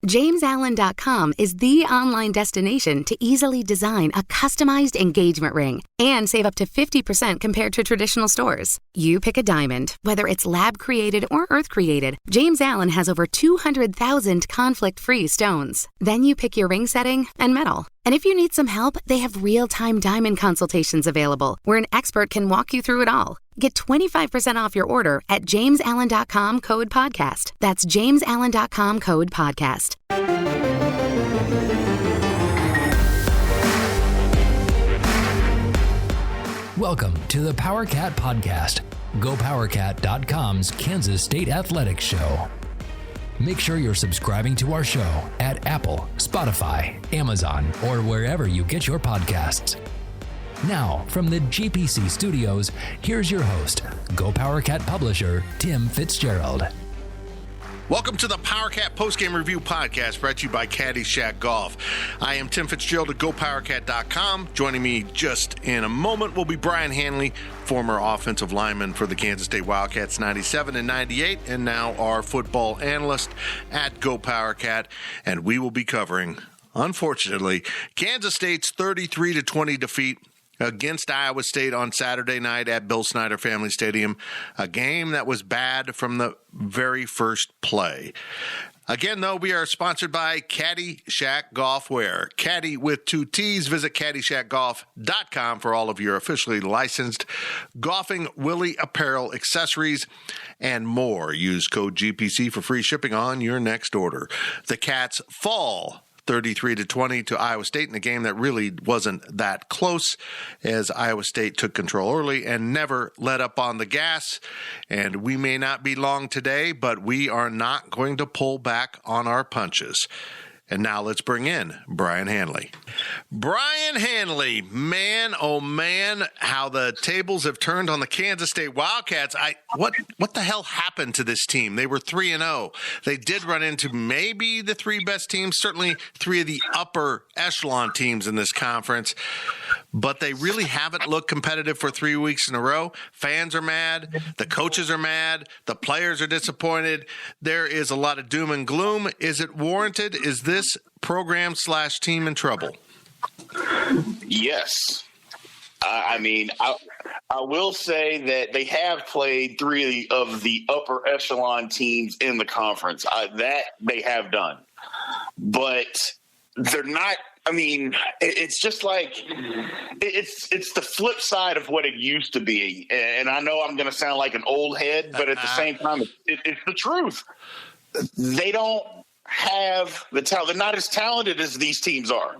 JamesAllen.com is the online destination to easily design a customized engagement ring and save up to 50% compared to traditional stores. You pick a diamond, whether it's lab-created or earth-created, James Allen has over 200,000 conflict-free stones. Then you pick your ring setting and metal. And if you need some help, they have real-time diamond consultations available, where an expert can walk you through it all. Get 25% off your order at JamesAllen.com code podcast. That's JamesAllen.com code podcast. Welcome to the Powercat Podcast, GoPowercat.com's Kansas State Athletics Show. Make sure you're subscribing to our show at Apple, Spotify, Amazon, or wherever you get your podcasts. Now, from the GPC studios, here's your host, GoPowercat publisher, Tim Fitzgerald. Welcome to the Powercat Postgame Review Podcast, brought to you by Caddyshack Golf. I am Tim Fitzgerald at GoPowercat.com. Joining me just in a moment will be Brien Hanley, former offensive lineman for the Kansas State Wildcats 97 and 98, and now our football analyst at GoPowercat. And we will be covering, unfortunately, Kansas State's 33-20 defeat against Iowa State on Saturday night at Bill Snyder Family Stadium, a game that was bad from the very first play. Again, though, we are sponsored by Caddyshack Golfwear. Caddy with 2 T's. Visit CaddyshackGolf.com for all of your officially licensed golfing, Willie apparel, accessories, and more. Use code GPC for free shipping on your next order. The Cats fall 33-20 to Iowa State in a game that really wasn't that close, as Iowa State took control early and never let up on the gas. And we may not be long today, but we are not going to pull back on our punches. And now let's bring in Brien Hanley. Brien Hanley, man, oh man, how the tables have turned on the Kansas State Wildcats. What the hell happened to this team? They were 3-0. They did run into maybe the 3 best teams, certainly 3 of the upper echelon teams in this conference, but they really haven't looked competitive for 3 weeks in a row. Fans are mad. The coaches are mad. The players are disappointed. There is a lot of doom and gloom. Is it warranted? Is this program/team in trouble? Yes. I will say that they have played 3 of the upper echelon teams in the conference. That they have done. But they're not – it's just like it's the flip side of what it used to be. And I know I'm going to sound like an old head, but at the same time, it's the truth. They don't have the talent. They're not as talented as these teams are.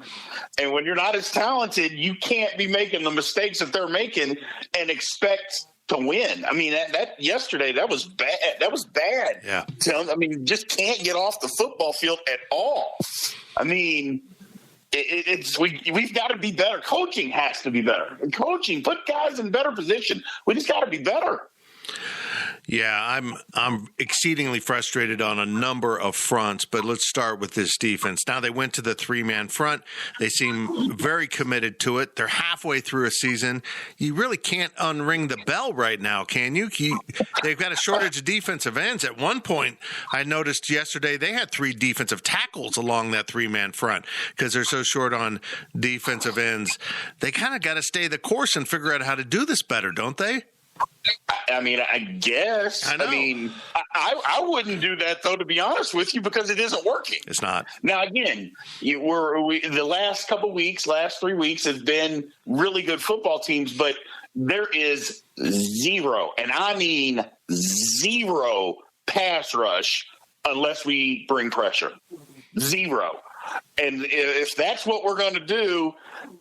And when you're not as talented, you can't be making the mistakes that they're making and expect to win. That yesterday, that was bad. That was bad. Yeah. Just can't get off the football field at all. We've got to be better. Coaching has to be better. Coaching, put guys in better position. We just got to be better. Yeah, I'm exceedingly frustrated on a number of fronts, but let's start with this defense. Now they went to the 3-man front. They seem very committed to it. They're halfway through a season. You really can't unring the bell right now, can you? They've got a shortage of defensive ends. At one point, I noticed yesterday they had 3 defensive tackles along that 3-man front because they're so short on defensive ends. They kind of got to stay the course and figure out how to do this better, don't they? I guess. I know. I wouldn't do that, though, to be honest with you, because it isn't working. It's not. Now, again, the last 3 weeks have been really good football teams, but there is zero, and I mean zero pass rush unless we bring pressure. Zero. And if that's what we're going to do,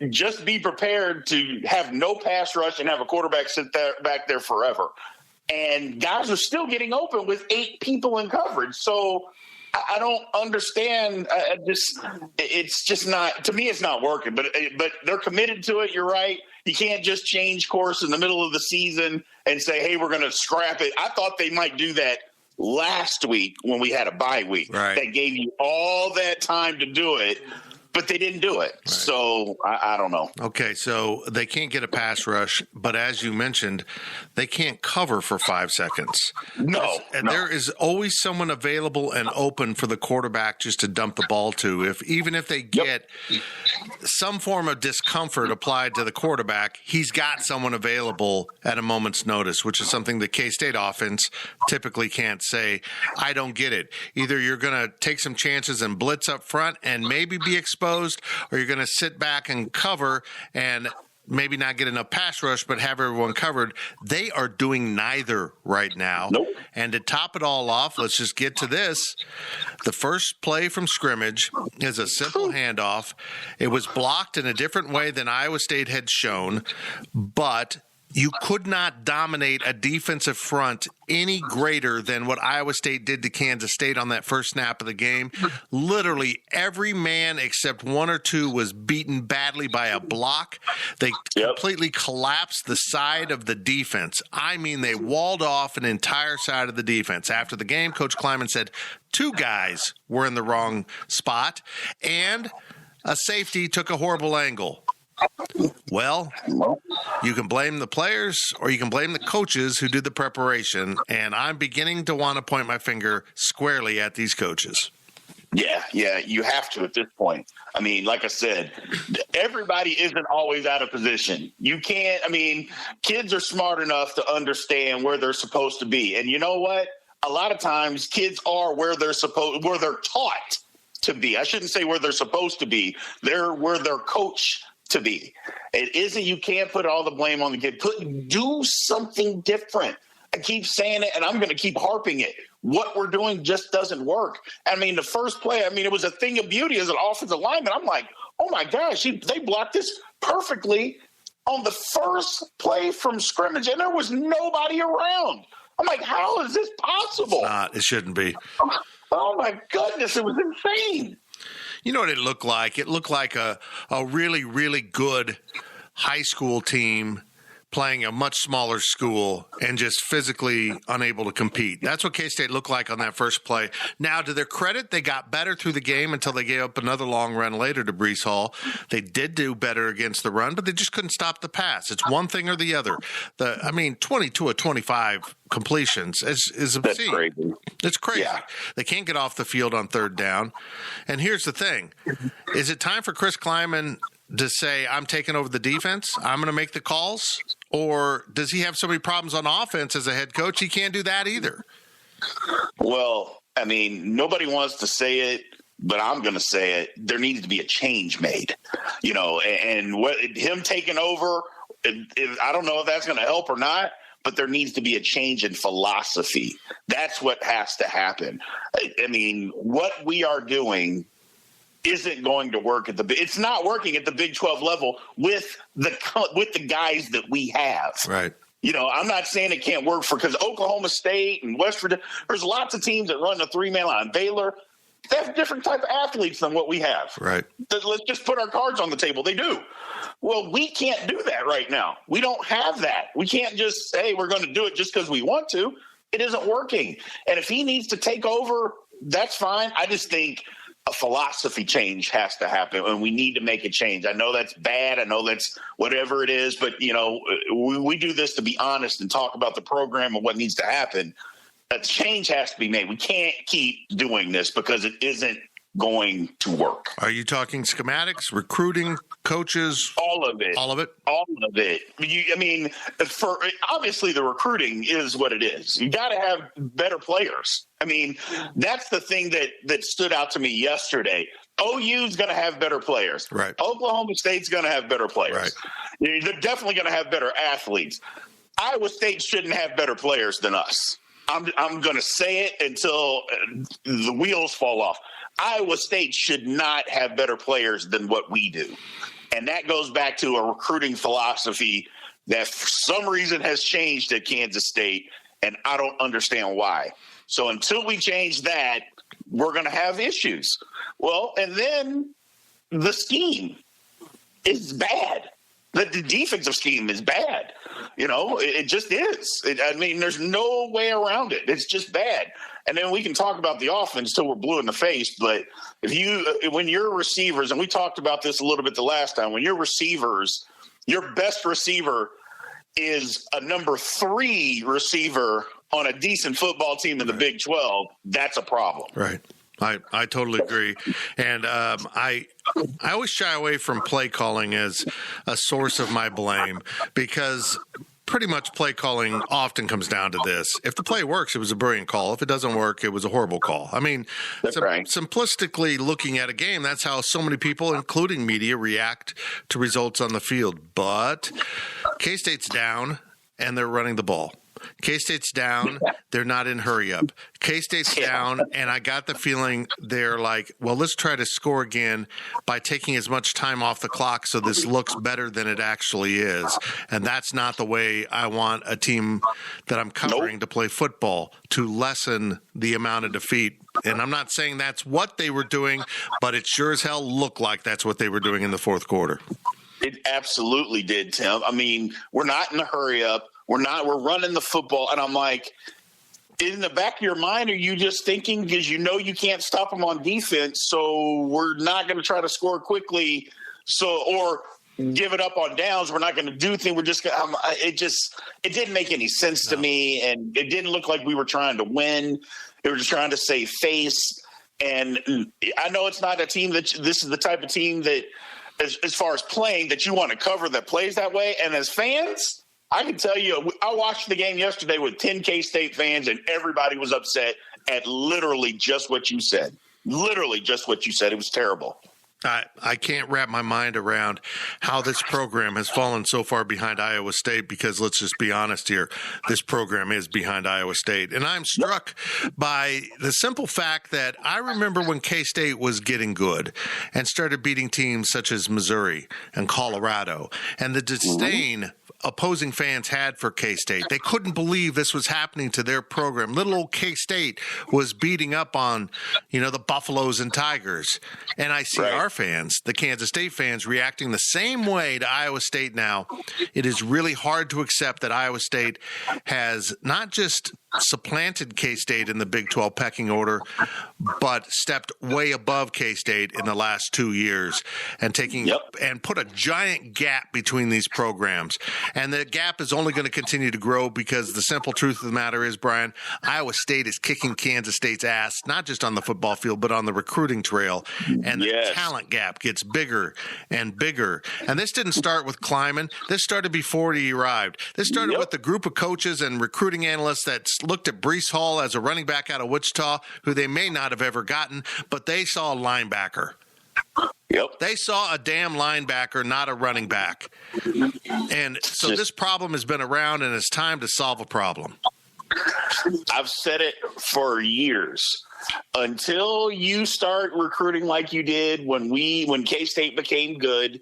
just be prepared to have no pass rush and have a quarterback sit back there forever. And guys are still getting open with 8 people in coverage. So I don't understand. It's just not, to me, it's not working. But they're committed to it. You're right. You can't just change course in the middle of the season and say, hey, we're going to scrap it. I thought they might do that last week when we had a bye week. Right. That gave you all that time to do it. but they didn't do it. Right. So I don't know. Okay, so they can't get a pass rush, but as you mentioned, they can't cover for 5 seconds. No. And there is always someone available and open for the quarterback just to dump the ball to. Even if they get some form of discomfort applied to the quarterback, he's got someone available at a moment's notice, which is something the K-State offense typically can't say. I don't get it. Either you're going to take some chances and blitz up front and maybe be exposed, or you're going to sit back and cover and maybe not get enough pass rush, but have everyone covered. They are doing neither right now. Nope. And to top it all off, let's just get to this. The first play from scrimmage is a simple handoff. It was blocked in a different way than Iowa State had shown, but you could not dominate a defensive front any greater than what Iowa State did to Kansas State on that first snap of the game. Literally every man except one or two was beaten badly by a block. They completely collapsed the side of the defense. I mean, they walled off an entire side of the defense. After the game, Coach Kleiman said 2 guys were in the wrong spot, and a safety took a horrible angle. Well, you can blame the players or you can blame the coaches who did the preparation, and I'm beginning to want to point my finger squarely at these coaches. Yeah, you have to at this point. I mean, like I said, everybody isn't always out of position. You can't, kids are smart enough to understand where they're supposed to be. And you know what? A lot of times kids are where they're taught to be. I shouldn't say where they're supposed to be. They're where they're coached to be. It isn't, you can't put all the blame on the kid. Do something different. I keep saying it, and I'm going to keep harping it. What we're doing just doesn't work. The first play, it was a thing of beauty as an offensive lineman. I'm like, oh my gosh, they blocked this perfectly on the first play from scrimmage, and there was nobody around. I'm like, how is this possible? It's not. It shouldn't be. Oh my goodness, it was insane. You know what it looked like? It looked like a really, really good high school team playing a much smaller school and just physically unable to compete. That's what K-State looked like on that first play. Now, to their credit, they got better through the game until they gave up another long run later to Breece Hall. They did do better against the run, but they just couldn't stop the pass. It's one thing or the other. 22 of 25 completions is obscene. That's crazy. It's crazy. Yeah. They can't get off the field on third down. And here's the thing. Is it time for Chris Kleiman to say, I'm taking over the defense, I'm going to make the calls? Or does he have so many problems on offense as a head coach he can't do that either? Well, nobody wants to say it, but I'm going to say it. There needs to be a change made, and him taking over, I don't know if that's going to help or not, but there needs to be a change in philosophy. That's what has to happen. What we are doing isn't going to work it's not working at the Big 12 level with the guys that we have. Right. I'm not saying it can't work because Oklahoma State and West Virginia, there's lots of teams that run the 3-man line. Baylor, they have different type of athletes than what we have. Right. Let's just put our cards on the table. They do. Well, we can't do that right now. We don't have that. We can't just say we're going to do it just because we want to. It isn't working. And if he needs to take over, that's fine. I just think a philosophy change has to happen, and we need to make a change. I know that's bad. I know that's whatever it is, but, we do this to be honest and talk about the program and what needs to happen. A change has to be made. We can't keep doing this because it isn't going to work. Are you talking schematics, recruiting, coaches? All of it. All of it? All of it. Obviously the recruiting is what it is. You got to have better players. That's the thing that stood out to me yesterday. OU's going to have better players. Right. Oklahoma State's going to have better players. Right. They're definitely going to have better athletes. Iowa State shouldn't have better players than us. I'm going to say it until the wheels fall off. Iowa State should not have better players than what we do. And that goes back to a recruiting philosophy that for some reason has changed at Kansas State, and I don't understand why. So until we change that, we're going to have issues. Well, and then the scheme is bad. The defensive scheme is bad. It just is. There's no way around it. It's just bad. And then we can talk about the offense till we're blue in the face. But when your receivers, and we talked about this a little bit the last time, when your receivers, your best receiver is a number 3 receiver on a decent football team in the Big 12, that's a problem. Right. I totally agree. And I always shy away from play calling as a source of my blame, because pretty much play calling often comes down to this. If the play works, it was a brilliant call. If it doesn't work, it was a horrible call. I mean, simplistically looking at a game, that's how so many people, including media, react to results on the field. But K-State's down, and they're running the ball. K-State's down. They're not in hurry up. K-State's down, and I got the feeling they're like, well, let's try to score again by taking as much time off the clock so this looks better than it actually is. And that's not the way I want a team that I'm covering to play football, to lessen the amount of defeat. And I'm not saying that's what they were doing, but it sure as hell looked like that's what they were doing in the fourth quarter. It absolutely did, Tim. I mean, we're not in a hurry up. We're running the football. And I'm like, in the back of your mind, are you just thinking because you know you can't stop them on defense, so we're not going to try to score quickly, or give it up on downs. We're not going to do things. We're just it didn't make any sense to me, and it didn't look like we were trying to win. They were just trying to save face. And I know it's not a team this is the type of team that, as far as playing, that you want to cover that plays that way. And as fans, I can tell you, I watched the game yesterday with 10 K-State fans, and everybody was upset at literally just what you said. Literally just what you said. It was terrible. I can't wrap my mind around how this program has fallen so far behind Iowa State, because let's just be honest here, this program is behind Iowa State. And I'm struck by the simple fact that I remember when K-State was getting good and started beating teams such as Missouri and Colorado, and the disdain opposing fans had for K-State. They couldn't believe this was happening to their program. Little old K-State was beating up on, the Buffaloes and Tigers. And I see our fans, the Kansas State fans, reacting the same way to Iowa State now. It is really hard to accept that Iowa State has not just supplanted K-State in the Big 12 pecking order, but stepped way above K-State in the last 2 years and and put a giant gap between these programs. And the gap is only going to continue to grow, because the simple truth of the matter is, Brien, Iowa State is kicking Kansas State's ass, not just on the football field, but on the recruiting trail. And the talent gap gets bigger and bigger. And this didn't start with Kleiman. This started before he arrived. This started with the group of coaches and recruiting analysts that looked at Breece Hall as a running back out of Wichita, who they may not have ever gotten, but they saw a linebacker. They saw a damn linebacker, not a running back. And so this problem has been around, and it's time to solve a problem. I've said it for years. Until you start recruiting like you did when K-State became good,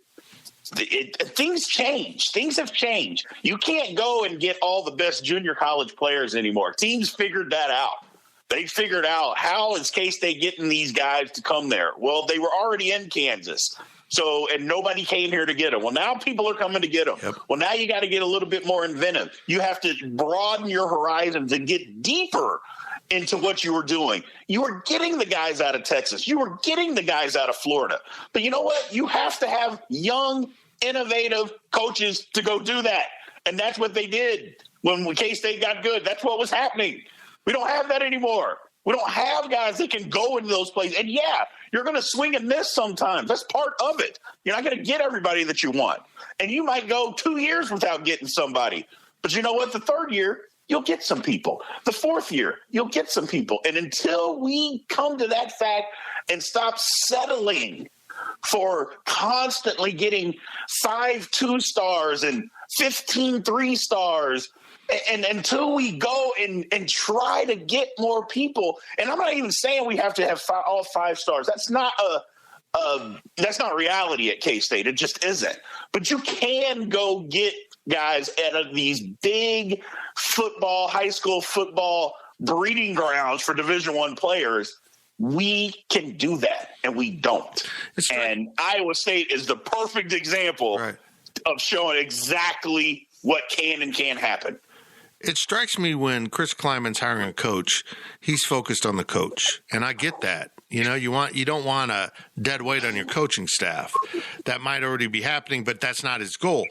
things change. Things have changed. You can't go and get all the best junior college players anymore. Teams figured that out. They figured out, how is K-State getting these guys to come there? Well, they were already in Kansas. And nobody came here to get them. Well, now people are coming to get them. Yep. Well, now you got to get a little bit more inventive. You have to broaden your horizons and get deeper into what you were doing. You were getting the guys out of Texas. You were getting the guys out of Florida. But you know what? You have to have young, innovative coaches to go do that. And that's what they did when K-State got good. That's what was happening. We don't have that anymore. We don't have guys that can go into those places. And, you're going to swing and miss sometimes. That's part of it. You're not going to get everybody that you want. And you might go 2 years without getting somebody. But you know what? The third year, you'll get some people. The fourth year, you'll get some people. And until we come to that fact and stop settling for constantly getting 5 2-stars and 15 3-stars, and until we go and try to get more people, and I'm not even saying we have to have all 5 stars. That's not reality at K-State. It just isn't. But you can go get guys out of these big high school football breeding grounds for Division I players. We can do that, and we don't. And Iowa State is the perfect example of showing exactly what can and can't happen. It strikes me when Chris Kleiman's hiring a coach, he's focused on the coach, and I get that. You know, you don't want a dead weight on your coaching staff. That might already be happening, but that's not his goal.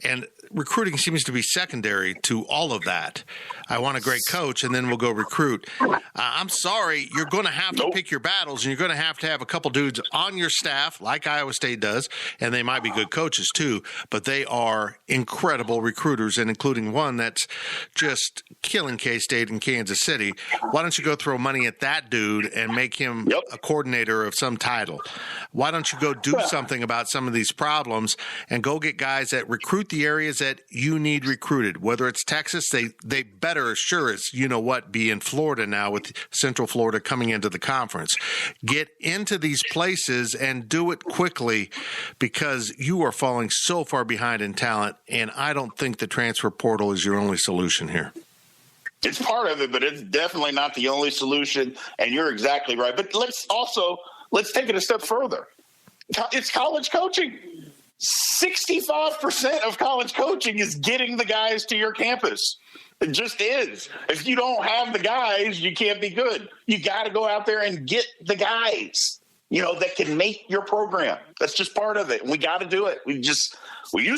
And recruiting seems to be secondary to all of that. I want a great coach, and then we'll go recruit. I'm sorry, you're going to have to pick your battles, and you're going to have a couple dudes on your staff, like Iowa State does, and they might be good coaches too, but they are incredible recruiters, and including one that's just killing K-State and Kansas City. Why don't you go throw money at that dude and make him a coordinator of some title? Why don't you go do something about some of these problems and go get guys that recruit the areas that you need recruited? Whether it's Texas, they better sure as you know what be in Florida now with Central Florida coming into the conference. Get into these places and do it quickly because you are falling so far behind in talent, and I don't think the transfer portal is your only solution here. It's part of it, but it's definitely not the only solution, and you're exactly right. But let's take it a step further. It's college coaching. 65% of college coaching is getting the guys to your campus. It just is. If you don't have the guys, you can't be good. You got to go out there and get the guys, you know, that can make your program. That's just part of it. We got to do it. We used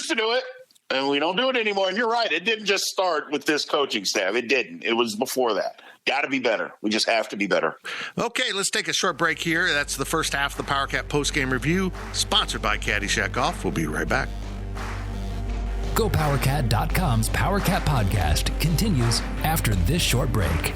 to do it. And we don't do it anymore. And you're right. It didn't just start with this coaching staff. It didn't. It was before that. Got to be better. We just have to be better. Okay, let's take a short break here. That's the first half of the Powercat Postgame Review, sponsored by Caddyshack Golf. We'll be right back. GoPowercat.com's Powercat Podcast continues after this short break.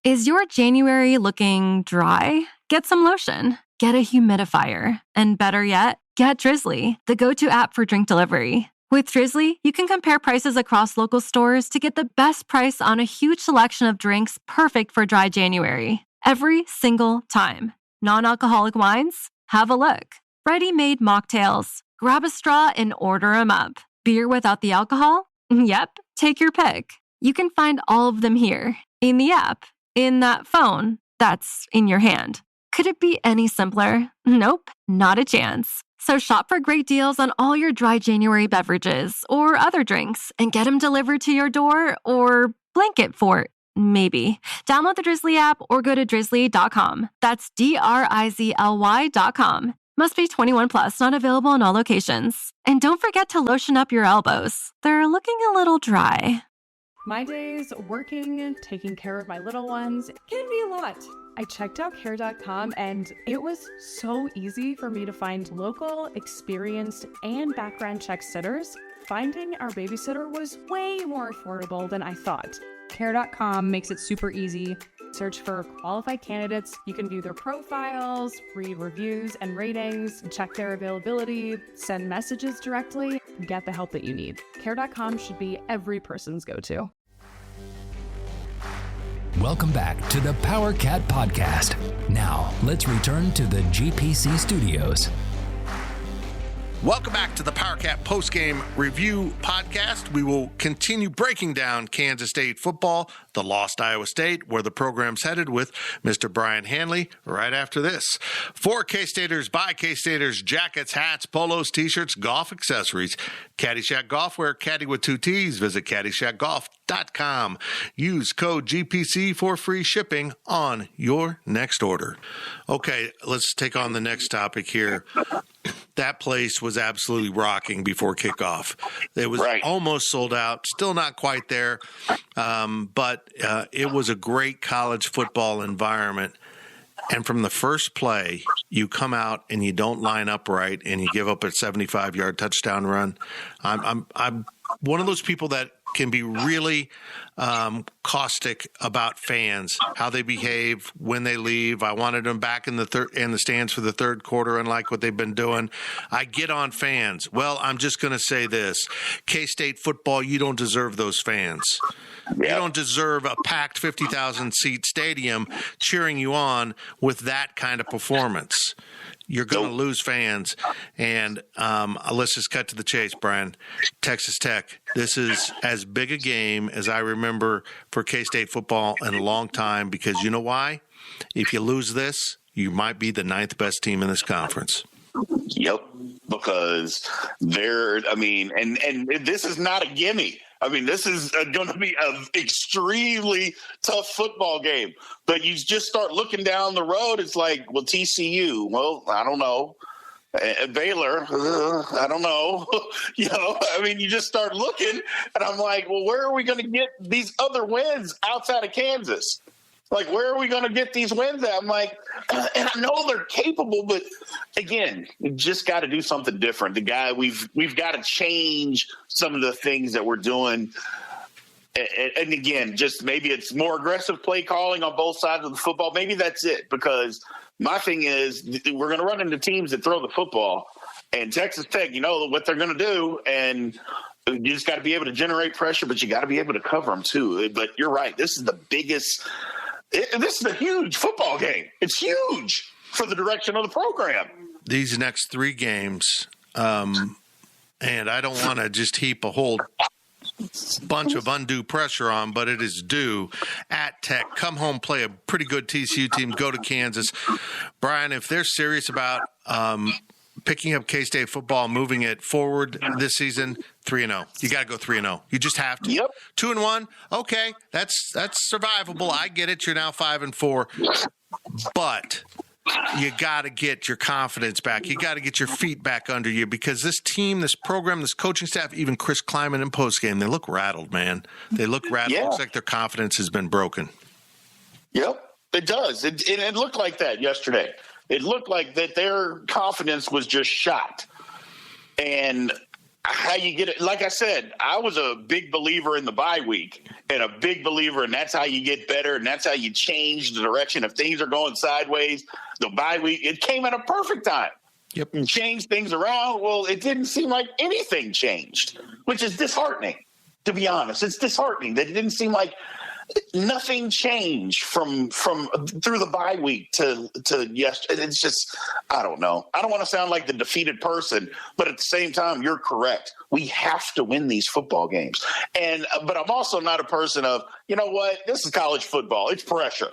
Is your January looking dry? Get some lotion. Get a humidifier. And better yet, get Drizzly, the go-to app for drink delivery. With Drizzly, you can compare prices across local stores to get the best price on a huge selection of drinks perfect for dry January. Every single time. Non-alcoholic wines? Have a look. Ready-made mocktails? Grab a straw and order them up. Beer without the alcohol? Yep, take your pick. You can find all of them here, in the app, in that phone that's in your hand. Could it be any simpler? Nope, not a chance. So shop for great deals on all your dry January beverages or other drinks and get them delivered to your door or blanket fort, maybe. Download the Drizzly app or go to drizzly.com. That's DRIZLY.com. Must be 21 plus, not available in all locations. And don't forget to lotion up your elbows. They're looking a little dry. My days working, taking care of my little ones can be a lot. I checked out care.com and it was so easy for me to find local, experienced, and background check sitters. Finding our babysitter was way more affordable than I thought. Care.com makes it super easy. Search for qualified candidates. You can view their profiles, read reviews and ratings, check their availability, send messages directly, get the help that you need. Care.com should be every person's go-to. Welcome back to the Powercat Podcast. Now, let's return to the GPC studios. Welcome back to the Powercat Postgame Review Podcast. We will continue breaking down Kansas State football, the lost Iowa State, where the program's headed with Mr. Brien Hanley right after this. For K-Staters, by K-Staters, jackets, hats, polos, t-shirts, golf accessories. Caddyshack Golf, wear caddy with 2 T's. Visit caddyshackgolf.com. Use code GPC for free shipping on your next order. Okay, let's take on the next topic here. That place was absolutely rocking before kickoff. It was almost sold out, still not quite there, but it was a great college football environment. And from the first play, you come out and you don't line up right, and you give up a 75-yard touchdown run. I'm one of those people that can be really caustic about fans, how they behave when they leave. I wanted them back in the stands for the third quarter, unlike what they've been doing. I get on fans. Well, I'm just going to say this. K-State football, you don't deserve those fans. You don't deserve a packed 50,000-seat stadium cheering you on with that kind of performance. You're going to lose fans. And let's just cut to the chase, Brien. Texas Tech, this is as big a game as I remember for K-State football in a long time, because you know why? If you lose this, you might be the 9th best team in this conference. Yep, because and this is not a gimme. I mean, this is going to be an extremely tough football game. But you just start looking down the road. It's like, well, TCU, well, I don't know. Baylor, I don't know. You just start looking, and I'm like, well, where are we going to get these other wins outside of Kansas? Like, where are we going to get these wins at? I'm like, and I know they're capable, but again, we just got to do something different. We've got to change some of the things that we're doing. And again, just maybe it's more aggressive play calling on both sides of the football. Maybe that's it, because my thing is we're going to run into teams that throw the football, and Texas Tech, you know what they're going to do. And you just got to be able to generate pressure, but you got to be able to cover them too. But you're right. This is a huge football game. It's huge for the direction of the program. These next 3 games, and I don't want to just heap a whole bunch of undue pressure on, but it is due at Tech. Come home, play a pretty good TCU team, go to Kansas. Brien, if they're serious about picking up K-State football, moving it forward this season, 3-0. You got to go 3-0. You just have to. Yep. 2-1, okay, that's survivable. I get it. You're now 5-4, but you got to get your confidence back. You got to get your feet back under you, because this team, this program, this coaching staff, even Chris Kleiman in postgame, they look rattled, man. They look rattled. Yeah. It looks like their confidence has been broken. Yep, it does. It looked like that yesterday. It looked like that their confidence was just shot. And how you get it, like I said, I was a big believer in the bye week, and a big believer, and that's how you get better, and that's how you change the direction. If things are going sideways, the bye week, it came at a perfect time. Yep. You change things around. Well, it didn't seem like anything changed, which is disheartening, to be honest. It's disheartening that it didn't seem like nothing changed from through the bye week to yesterday. It's just, I don't know. I don't want to sound like the defeated person, but at the same time, you're correct. We have to win these football games. But I'm also not a person of, you know what, this is college football. It's pressure.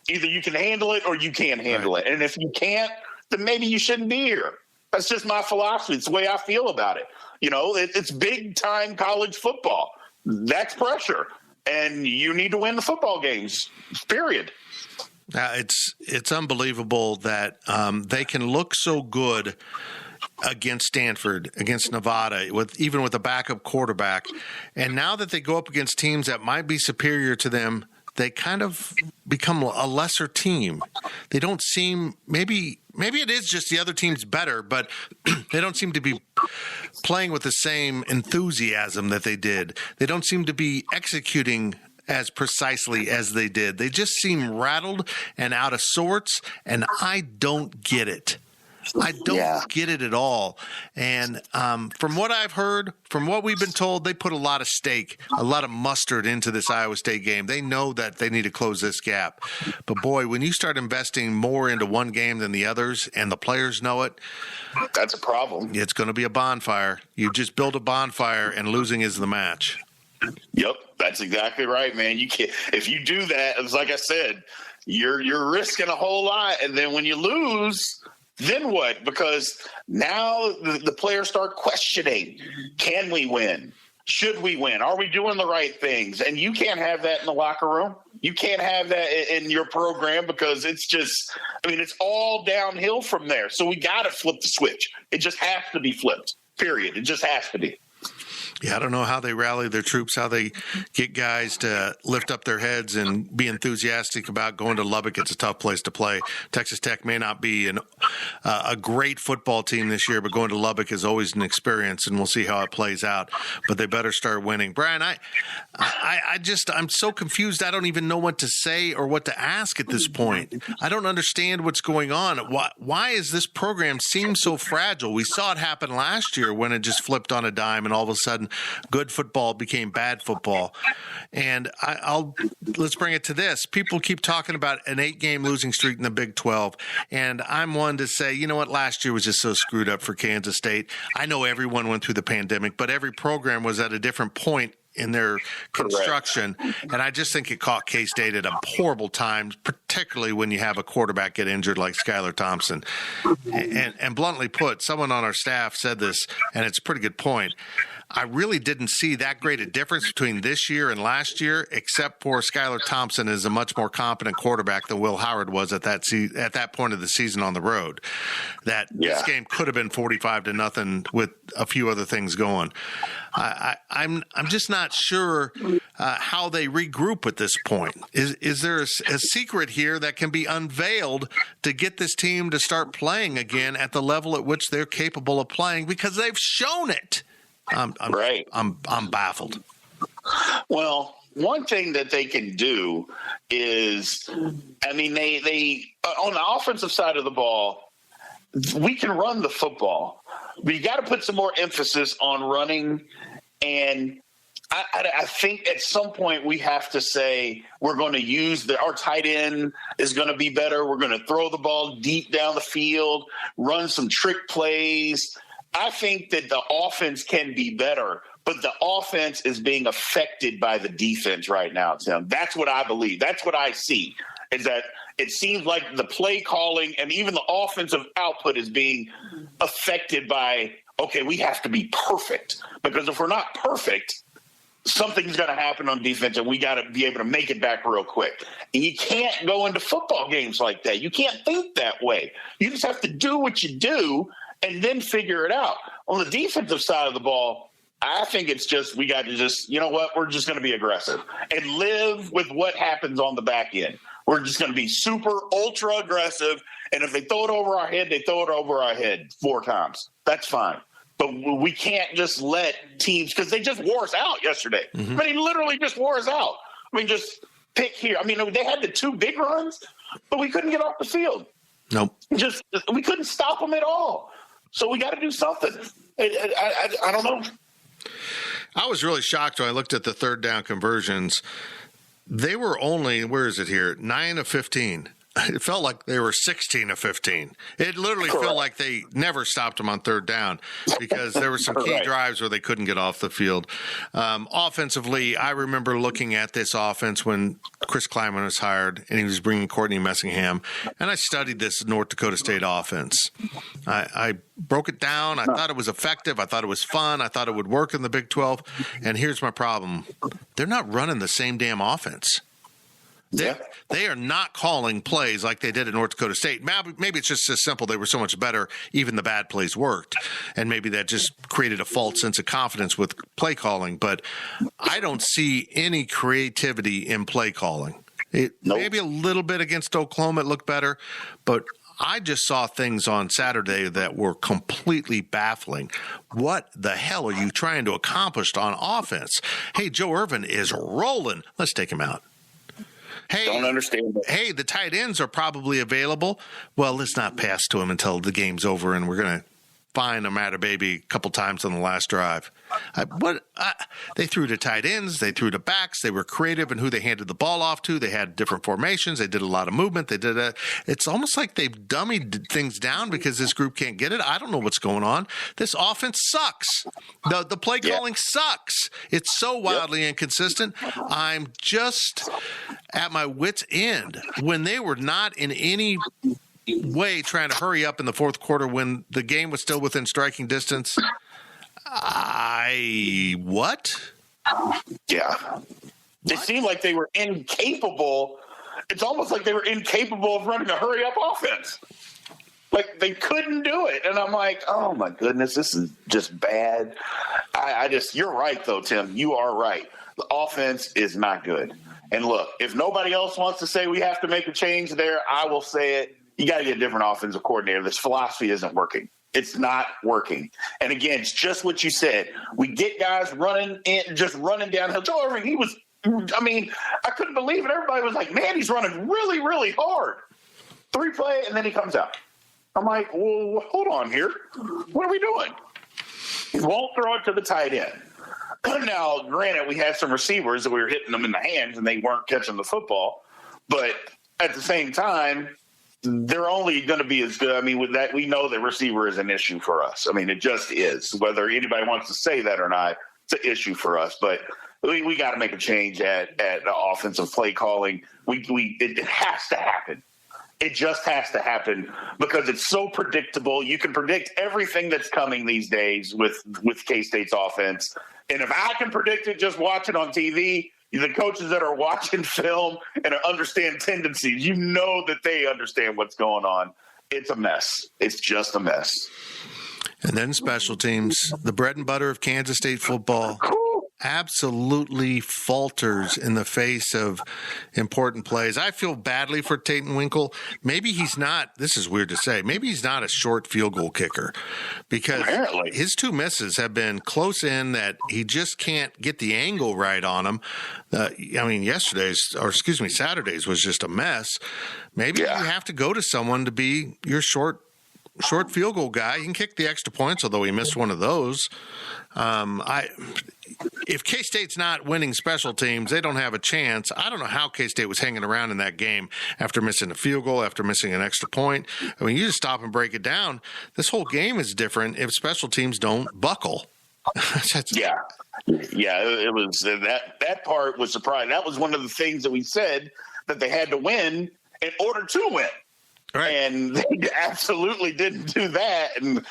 Either you can handle it or you can't handle it. And if you can't, then maybe you shouldn't be here. That's just my philosophy. It's the way I feel about it. It's big time college football. That's pressure. And you need to win the football games, period. It's unbelievable that they can look so good against Stanford, against Nevada, even with a backup quarterback. And now that they go up against teams that might be superior to them, they kind of become a lesser team. They don't seem – maybe it is just the other team's better, but they don't seem to be playing with the same enthusiasm that they did. They don't seem to be executing as precisely as they did. They just seem rattled and out of sorts, and I don't get it. I don't get it at all. And from what I've heard, from what we've been told, they put a lot of stake, a lot of mustard into this Iowa State game. They know that they need to close this gap. But, boy, when you start investing more into one game than the others and the players know it, that's a problem. It's going to be a bonfire. You just build a bonfire, and losing is the match. Yep, that's exactly right, man. You can't. If you do that, it's like I said, you're risking a whole lot. And then when you lose – then what? Because now the players start questioning, can we win? Should we win? Are we doing the right things? And you can't have that in the locker room. You can't have that in your program, because it's just, it's all downhill from there. So we got to flip the switch. It just has to be flipped, period. It just has to be. Yeah, I don't know how they rally their troops, how they get guys to lift up their heads and be enthusiastic about going to Lubbock. It's a tough place to play. Texas Tech may not be a great football team this year, but going to Lubbock is always an experience, and we'll see how it plays out. But they better start winning. Brien, I'm so confused. I don't even know what to say or what to ask at this point. I don't understand what's going on. Why is this program seem so fragile? We saw it happen last year when it just flipped on a dime, and all of a sudden good football became bad football. And let's bring it to this. People keep talking about an 8-game losing streak in the Big 12. And I'm one to say, you know what? Last year was just so screwed up for Kansas State. I know everyone went through the pandemic, but every program was at a different point in their construction. And I just think it caught K-State at a horrible time, particularly when you have a quarterback get injured like Skylar Thompson. And bluntly put, someone on our staff said this, and it's a pretty good point. I really didn't see that great a difference between this year and last year, except for Skylar Thompson is a much more competent quarterback than Will Howard was at that point of the season on the road. This game could have been 45-0 with a few other things going. I'm just not sure how they regroup at this point. Is there a secret here that can be unveiled to get this team to start playing again at the level at which they're capable of playing? Because they've shown it. I'm baffled. Well, one thing that they can do is, I mean, they on the offensive side of the ball, we can run the football, but you got to put some more emphasis on running. And I think at some point we have to say we're going to use our tight end is going to be better. We're going to throw the ball deep down the field, run some trick plays. I think that the offense can be better, but the offense is being affected by the defense right now, Tim. That's what I believe. That's what I see, is that it seems like the play calling and even the offensive output is being affected by, okay, we have to be perfect. Because if we're not perfect, something's going to happen on defense, and we got to be able to make it back real quick. And you can't go into football games like that. You can't think that way. You just have to do what you do and then figure it out. On the defensive side of the ball, I think it's just we got to just, you know what, we're just going to be aggressive and live with what happens on the back end. We're just going to be super, ultra aggressive, and if they throw it over our head, they throw it over our head 4 times. That's fine. But we can't just let teams – because they just wore us out yesterday. Mm-hmm. I mean, they literally just wore us out. I mean, just pick here. I mean, they had the 2 big runs, but we couldn't get off the field. Nope. We couldn't stop them at all. So we got to do something. I don't know. I was really shocked when I looked at the third down conversions. They were only, 9 of 15. It felt like they were 16 of 15. It literally felt like they never stopped them on third down because there were some key drives where they couldn't get off the field. Offensively, I remember looking at this offense when Chris Kleiman was hired and he was bringing Courtney Messingham, and I studied this North Dakota State offense. I broke it down. I thought it was effective. I thought it was fun. I thought it would work in the Big 12. And here's my problem. They're not running the same damn offense. They are not calling plays like they did at North Dakota State. Maybe it's just as simple. They were so much better. Even the bad plays worked. And maybe that just created a false sense of confidence with play calling. But I don't see any creativity in play calling. Maybe a little bit against Oklahoma, it looked better. But I just saw things on Saturday that were completely baffling. What the hell are you trying to accomplish on offense? Hey, Joe Irvin is rolling. Let's take him out. Hey, don't understand that. Hey, the tight ends are probably available. Well, let's not pass to him until the game's over, and we're going to find a matter baby a couple times on the last drive. They threw to tight ends. They threw to backs. They were creative in who they handed the ball off to. They had different formations. They did a lot of movement. It's almost like they've dummied things down because this group can't get it. I don't know what's going on. This offense sucks. The play calling sucks. It's so wildly inconsistent. I'm just at my wit's end when they were not in any way trying to hurry up in the fourth quarter when the game was still within striking distance. What? Yeah. It seemed like they were incapable. It's almost like they were incapable of running a hurry-up offense. Like, they couldn't do it. And I'm like, oh, my goodness, this is just bad. You're right, though, Tim. You are right. The offense is not good. And look, if nobody else wants to say we have to make a change there, I will say it. You got to get a different offensive coordinator. This philosophy isn't working. It's not working. And again, it's just what you said. We get guys running downhill. Joe Irvin, I couldn't believe it. Everybody was like, man, he's running really, really hard. 3-play, and then he comes out. I'm like, well, hold on here. What are we doing? He won't throw it to the tight end. Now, granted, we had some receivers that we were hitting them in the hands, and they weren't catching the football. But at the same time, they're only going to be as good. I mean, with that, we know that receiver is an issue for us. I mean, it just is. Whether anybody wants to say that or not, it's an issue for us. But we got to make a change at the offensive play calling. It has to happen. It just has to happen because it's so predictable. You can predict everything that's coming these days with K-State's offense. And if I can predict it just watching on TV, the coaches that are watching film and understand tendencies, you know that they understand what's going on. It's a mess. It's just a mess. And then special teams, the bread and butter of Kansas State football, absolutely falters in the face of important plays. I feel badly for Tatum Winkle. Maybe he's not, this is weird to say, maybe he's not a short field goal kicker because apparently his 2 misses have been close in that he just can't get the angle right on them. Saturday's was just a mess. Maybe you have to go to someone to be your short field goal guy. He can kick the extra points, although he missed one of those. If K-State's not winning special teams, they don't have a chance. I don't know how K-State was hanging around in that game after missing a field goal, after missing an extra point. I mean, you just stop and break it down. This whole game is different if special teams don't buckle. Yeah, it was that part was surprising. That was one of the things that we said that they had to win in order to win. Right. And they absolutely didn't do that. And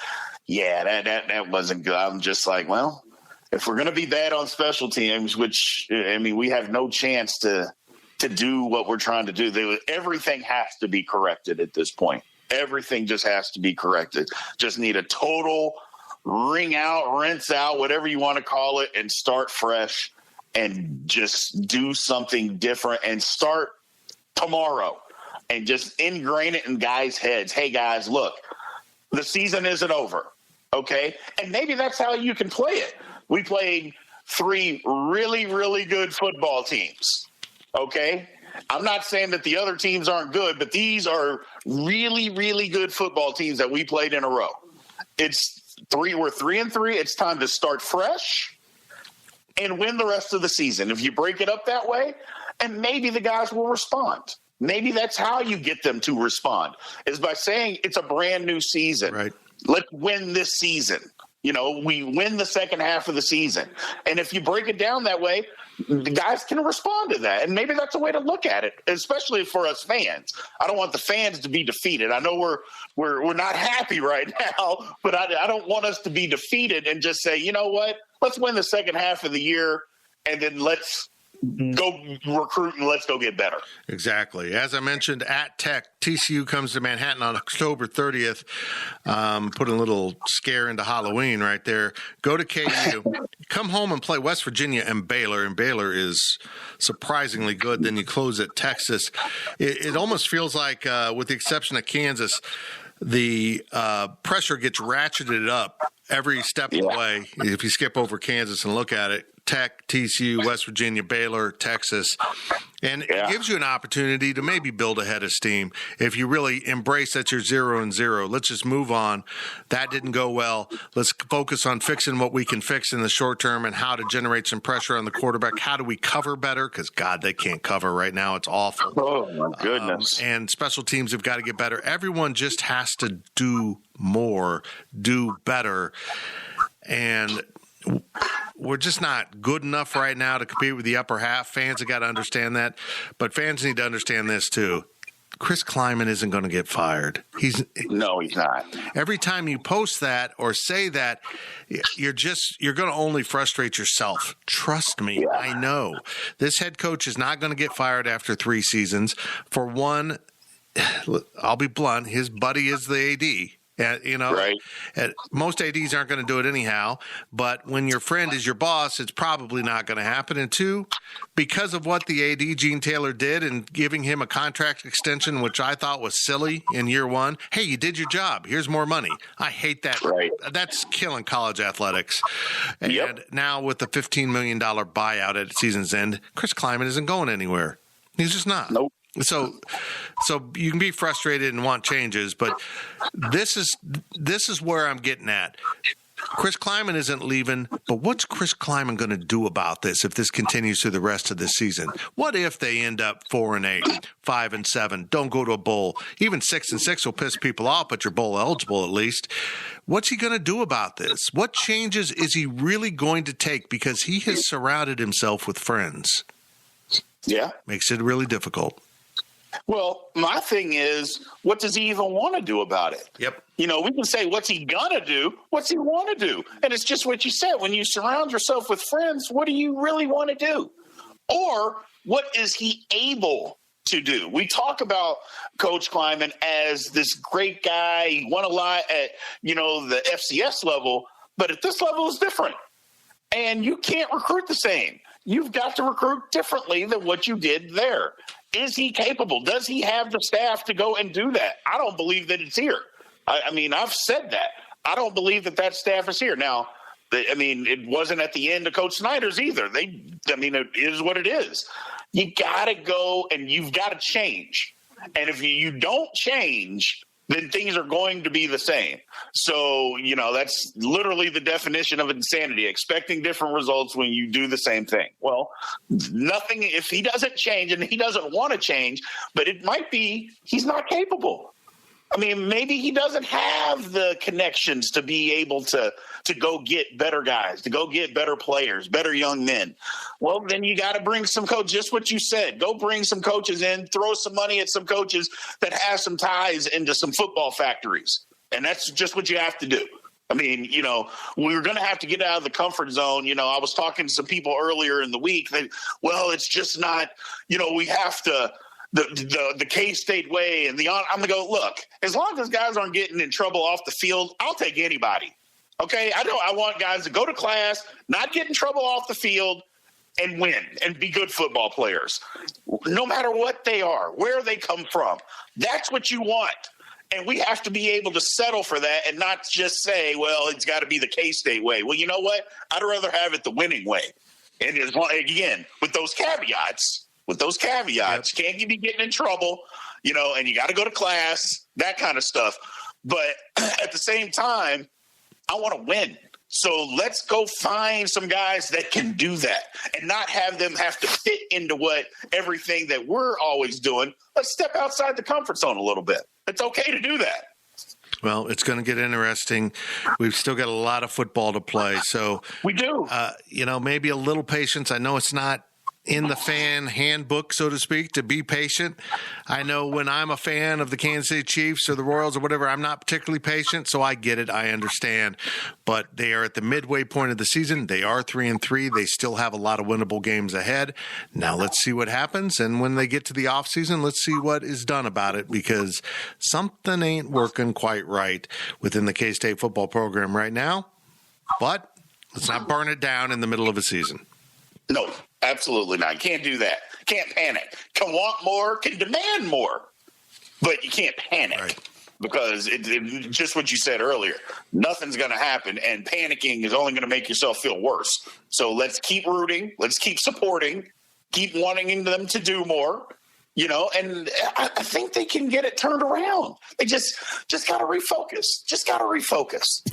that wasn't good. I'm just like, well, if we're going to be bad on special teams, which, I mean, we have no chance to do what we're trying to do. Everything has to be corrected at this point. Everything just has to be corrected. Just need a total rinse out, whatever you want to call it, and start fresh and just do something different and start tomorrow. And just ingrain it in guys' heads. Hey, guys, look, the season isn't over, okay? And maybe that's how you can play it. We played 3 really, really good football teams, okay? I'm not saying that the other teams aren't good, but these are really, really good football teams that we played in a row. We're 3-3. It's time to start fresh and win the rest of the season. If you break it up that way, and maybe the guys will respond. Maybe that's how you get them to respond, is by saying it's a brand new season. Right. Let's win this season. We win the second half of the season. And if you break it down that way, the guys can respond to that. And maybe that's a way to look at it, especially for us fans. I don't want the fans to be defeated. I know we're not happy right now, but I don't want us to be defeated and just say, you know what, let's win the second half of the year and then let's go recruit and let's go get better. Exactly. As I mentioned, at Tech, TCU comes to Manhattan on October 30th. Putting a little scare into Halloween right there. Go to KU. Come home and play West Virginia and Baylor. And Baylor is surprisingly good. Then you close at Texas. It almost feels like, with the exception of Kansas, the pressure gets ratcheted up every step of the way. If you skip over Kansas and look at it, Tech, TCU, West Virginia, Baylor, Texas. And it gives you an opportunity to maybe build a head of steam. If you really embrace that you're 0-0, let's just move on. That didn't go well. Let's focus on fixing what we can fix in the short term and how to generate some pressure on the quarterback. How do we cover better? Because, God, they can't cover right now. It's awful. Oh, my goodness. And special teams have got to get better. Everyone just has to do more, do better. And we're just not good enough right now to compete with the upper half. Fans have got to understand that. But fans need to understand this, too. Chris Kleiman isn't going to get fired. No, he's not. Every time you post that or say that, you're going to only frustrate yourself. Trust me, I know. This head coach is not going to get fired after 3 seasons. For one, I'll be blunt, his buddy is the AD. Right. Most ADs aren't going to do it anyhow, but when your friend is your boss, it's probably not going to happen. And 2, because of what the AD, Gene Taylor, did in giving him a contract extension, which I thought was silly in year 1. Hey, you did your job. Here's more money. I hate that. Right. That's killing college athletics. And now with the $15 million buyout at season's end, Chris Kleiman isn't going anywhere. He's just not. Nope. So you can be frustrated and want changes, but this is where I'm getting at. Chris Kleiman isn't leaving, but what's Chris Kleiman going to do about this if this continues through the rest of this season? What if they end up 4-8, 5-7, don't go to a bowl? Even 6-6 will piss people off, but you're bowl eligible at least. What's he going to do about this? What changes is he really going to take? Because he has surrounded himself with friends. Yeah. Makes it really difficult. Well, my thing is, what does he even want to do about it? Yep. We can say, what's he going to do? What's he want to do? And it's just what you said. When you surround yourself with friends, what do you really want to do? Or what is he able to do? We talk about Coach Kleiman as this great guy. He won a lot at, the FCS level, but at this level is different. And you can't recruit the same. You've got to recruit differently than what you did there. Is he capable? Does he have the staff to go and do that? I don't believe that it's here. I've said that. I don't believe that staff is here. Now, it wasn't at the end of Coach Snyder's either. It is what it is. You got to go and you've got to change. And if you don't change, then things are going to be the same. So, that's literally the definition of insanity, expecting different results when you do the same thing. Well, nothing, if he doesn't change, and he doesn't want to change, but it might be he's not capable. Maybe he doesn't have the connections to be able to go get better guys, to go get better players, better young men. Well, then you got to bring some coaches, just what you said. Go bring some coaches in, throw some money at some coaches that have some ties into some football factories. And that's just what you have to do. We're going to have to get out of the comfort zone. I was talking to some people earlier in the week that, it's just not, we have to – the K-State way and I'm going to go, look, as long as guys aren't getting in trouble off the field, I'll take anybody. Okay. I want guys to go to class, not get in trouble off the field and win and be good football players, no matter what they are, where they come from. That's what you want. And we have to be able to settle for that and not just say, well, it's got to be the K-State way. Well, you know what? I'd rather have it the winning way. And again, with those caveats, Yep. Can't you be getting in trouble, and you got to go to class, that kind of stuff. But at the same time, I want to win. So let's go find some guys that can do that and not have them have to fit into everything that we're always doing. Let's step outside the comfort zone a little bit. It's okay to do that. Well, it's going to get interesting. We've still got a lot of football to play. So we do. Maybe a little patience. I know it's not in the fan handbook, so to speak, to be patient. I know when I'm a fan of the Kansas City Chiefs or the Royals or whatever, I'm not particularly patient, so I get it. I understand. But they are at the midway point of the season. They are 3-3. They still have a lot of winnable games ahead. Now let's see what happens. And when they get to the offseason, let's see what is done about it, because something ain't working quite right within the K-State football program right now. But let's not burn it down in the middle of a season. No, absolutely not. Can't do that. Can't panic. Can want more, can demand more, but you can't panic. Right. Because it just what you said earlier, nothing's going to happen, and panicking is only going to make yourself feel worse. So let's keep rooting. Let's keep supporting. Keep wanting them to do more. And I think they can get it turned around. They just got to refocus.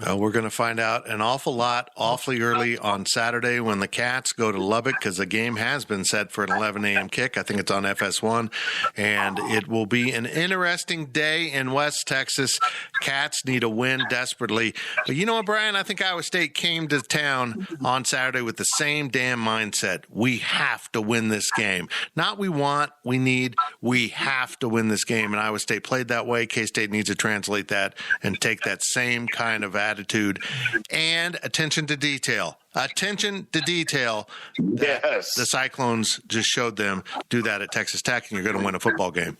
Well, we're going to find out an awful lot awfully early on Saturday when the Cats go to Lubbock, because the game has been set for an 11 a.m. kick. I think it's on FS1, and it will be an interesting day in West Texas. Cats need a win desperately. But you know what, Brien? I think Iowa State came to town on Saturday with the same damn mindset. We have to win this game. Not we want, we need. We have to win this game, and Iowa State played that way. K-State needs to translate that and take that same kind of attitude and attention to detail. Attention to detail. Yes. The Cyclones just showed them. Do that at Texas Tech, and you're going to win a football game.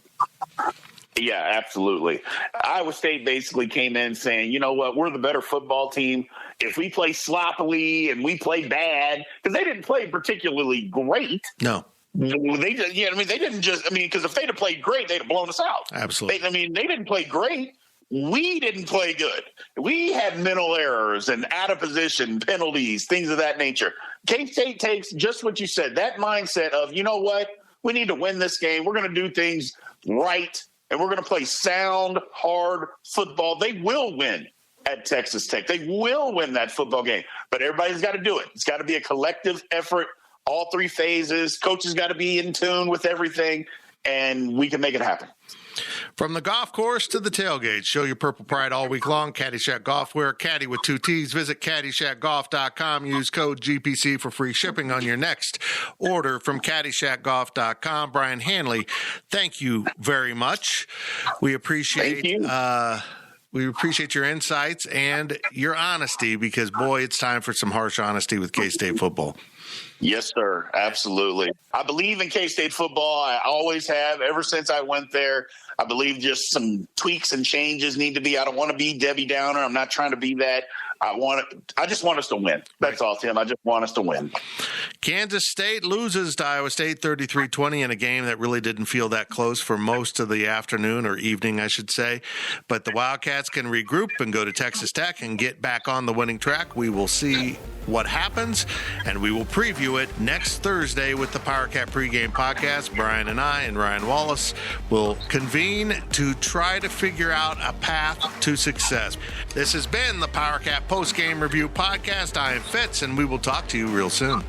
Yeah, absolutely. Iowa State basically came in saying, you know what, we're the better football team. If we play sloppily and we play bad, because they didn't play particularly great. No. They just, they didn't just, because if they'd have played great, they'd have blown us out. Absolutely. They didn't play great. We didn't play good. We had mental errors and out of position, penalties, things of that nature. K-State takes just what you said, that mindset of, you know what, we need to win this game. We're going to do things right, and we're going to play sound, hard football. They will win. at Texas Tech. They will win that football game, but everybody's got to do it. It's got to be a collective effort, all three phases. Coaches got to be in tune with everything, and we can make it happen. From the golf course to the tailgate, show your purple pride all week long. Caddyshack Golfwear, caddy with 2 T's. Visit caddyshackgolf.com. Use code GPC for free shipping on your next order from caddyshackgolf.com. Brien Hanley, thank you very much. We appreciate your insights and your honesty because, boy, it's time for some harsh honesty with K-State football. Yes, sir. Absolutely. I believe in K-State football. I always have ever since I went there. I believe just some tweaks and changes need to be. I don't want to be Debbie Downer. I'm not trying to be that. I just want us to win. That's all, Tim. I just want us to win. Kansas State loses to Iowa State 33-20 in a game that really didn't feel that close for most of the afternoon or evening, I should say. But the Wildcats can regroup and go to Texas Tech and get back on the winning track. We will see what happens, and we will preview it next Thursday with the Powercat pregame podcast. Brien and I and Ryan Wallace will convene to try to figure out a path to success. This has been the Powercat Postgame Review Podcast. I am Fitz, and we will talk to you real soon.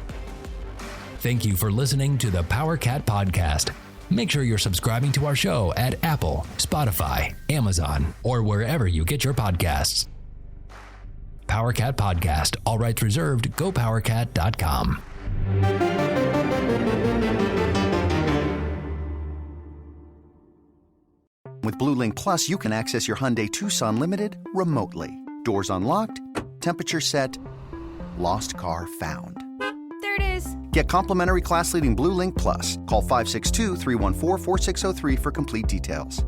Thank you for listening to the Powercat Podcast. Make sure you're subscribing to our show at Apple, Spotify, Amazon, or wherever you get your podcasts. Powercat Podcast. All rights reserved. GoPowercat.com. With Blue Link Plus, you can access your Hyundai Tucson Limited remotely. Doors unlocked, temperature set, lost car found. There it is. Get complimentary class-leading Blue Link Plus. Call 562-314-4603 for complete details.